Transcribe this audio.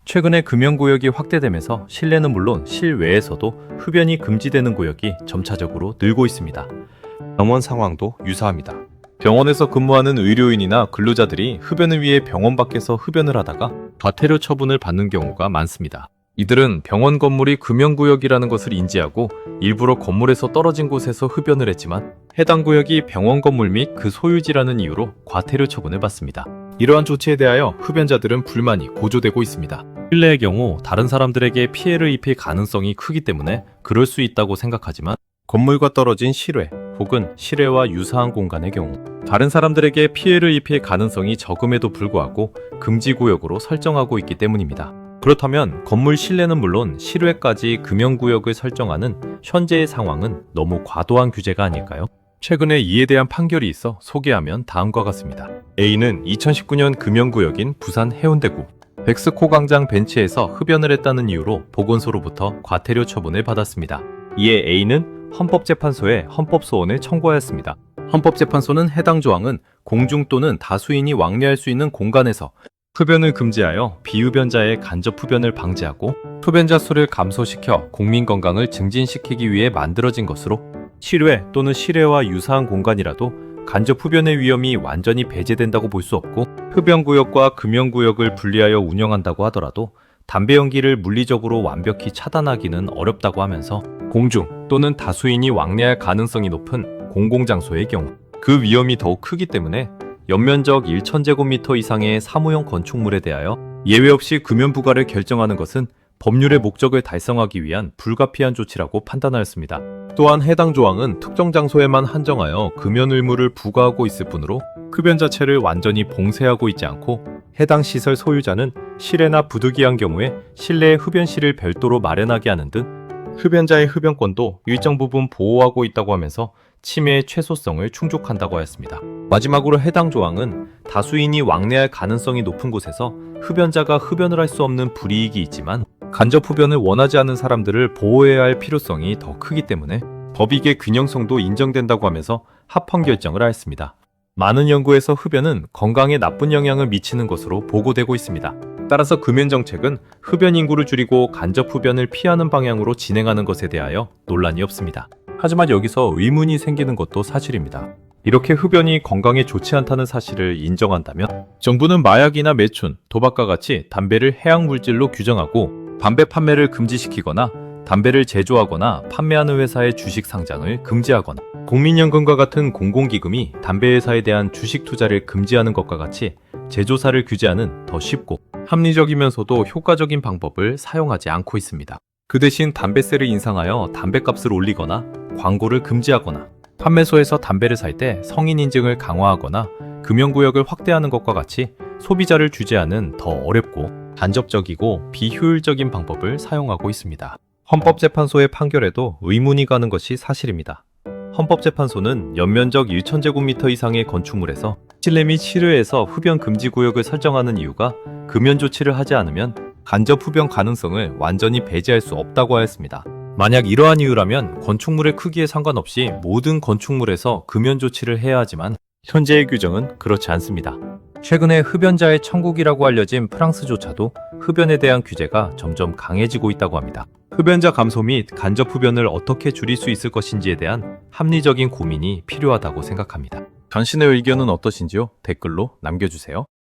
최근에 금연구역이 확대되면서 실내는 물론 실외에서도 흡연이 금지되는 구역이 점차적으로 늘고 있습니다. 병원 상황도 유사합니다. 병원에서 근무하는 의료인이나 근로자들이 흡연을 위해 병원 밖에서 흡연을 하다가 과태료 처분을 받는 경우가 많습니다. 이들은 병원 건물이 금연구역이라는 것을 인지하고 일부러 건물에서 떨어진 곳에서 흡연을 했지만 해당 구역이 병원 건물 및 그 소유지라는 이유로 과태료 처분을 받습니다. 이러한 조치에 대하여 흡연자들은 불만이 고조되고 있습니다. 실내의 경우 다른 사람들에게 피해를 입힐 가능성이 크기 때문에 그럴 수 있다고 생각하지만 건물과 떨어진 실외 혹은 실외와 유사한 공간의 경우 다른 사람들에게 피해를 입힐 가능성이 적음에도 불구하고 금지구역으로 설정하고 있기 때문입니다. 그렇다면 건물 실내는 물론 실외까지 금연구역을 설정하는 현재의 상황은 너무 과도한 규제가 아닐까요? 최근에 이에 대한 판결이 있어 소개하면 다음과 같습니다. A는 2019년 금연구역인 부산 해운대구 백스코 광장 벤치에서 흡연을 했다는 이유로 보건소로부터 과태료 처분을 받았습니다. 이에 A는 헌법재판소에 헌법소원을 청구하였습니다. 헌법재판소는 해당 조항은 공중 또는 다수인이 왕래할 수 있는 공간에서 흡연을 금지하여 비흡연자의 간접 흡연을 방지하고 흡연자 수를 감소시켜 국민 건강을 증진시키기 위해 만들어진 것으로 실외 또는 실외와 유사한 공간이라도 간접 흡연의 위험이 완전히 배제된다고 볼 수 없고 흡연구역과 금연구역을 분리하여 운영한다고 하더라도 담배 연기를 물리적으로 완벽히 차단하기는 어렵다고 하면서 공중 또는 다수인이 왕래할 가능성이 높은 공공장소의 경우 그 위험이 더욱 크기 때문에 연면적 1000제곱미터 이상의 사무용 건축물에 대하여 예외 없이 금연 부과를 결정하는 것은 법률의 목적을 달성하기 위한 불가피한 조치라고 판단하였습니다. 또한 해당 조항은 특정 장소에만 한정하여 금연 의무를 부과하고 있을 뿐으로 흡연 자체를 완전히 봉쇄하고 있지 않고 해당 시설 소유자는 실외나 부득이한 경우에 실내에 흡연실을 별도로 마련하게 하는 등 흡연자의 흡연권도 일정 부분 보호하고 있다고 하면서 침해의 최소성을 충족한다고 하였습니다. 마지막으로 해당 조항은 다수인이 왕래할 가능성이 높은 곳에서 흡연자가 흡연을 할 수 없는 불이익이 있지만 간접 흡연을 원하지 않는 사람들을 보호해야 할 필요성이 더 크기 때문에 법익의 균형성도 인정된다고 하면서 합헌 결정을 하였습니다. 많은 연구에서 흡연은 건강에 나쁜 영향을 미치는 것으로 보고되고 있습니다. 따라서 금연 정책은 흡연 인구를 줄이고 간접 흡연을 피하는 방향으로 진행하는 것에 대하여 논란이 없습니다. 하지만 여기서 의문이 생기는 것도 사실입니다. 이렇게 흡연이 건강에 좋지 않다는 사실을 인정한다면 정부는 마약이나 매춘, 도박과 같이 담배를 해양물질로 규정하고 담배 판매를 금지시키거나 담배를 제조하거나 판매하는 회사의 주식 상장을 금지하거나 국민연금과 같은 공공기금이 담배 회사에 대한 주식 투자를 금지하는 것과 같이 제조사를 규제하는 더 쉽고 합리적이면서도 효과적인 방법을 사용하지 않고 있습니다. 그 대신 담배세를 인상하여 담배값을 올리거나 광고를 금지하거나 판매소에서 담배를 살 때 성인 인증을 강화하거나 금연구역을 확대하는 것과 같이 소비자를 규제하는 더 어렵고 간접적이고 비효율적인 방법을 사용하고 있습니다. 헌법재판소의 판결에도 의문이 가는 것이 사실입니다. 헌법재판소는 연면적 1000제곱미터 이상의 건축물에서 실내 및 실외에서 흡연 금지 구역을 설정하는 이유가 금연 조치를 하지 않으면 간접 흡연 가능성을 완전히 배제할 수 없다고 하였습니다. 만약 이러한 이유라면 건축물의 크기에 상관없이 모든 건축물에서 금연 조치를 해야 하지만 현재의 규정은 그렇지 않습니다. 최근에 흡연자의 천국이라고 알려진 프랑스조차도 흡연에 대한 규제가 점점 강해지고 있다고 합니다. 흡연자 감소 및 간접 흡연을 어떻게 줄일 수 있을 것인지에 대한 합리적인 고민이 필요하다고 생각합니다. 당신의 의견은 어떠신지요? 댓글로 남겨주세요.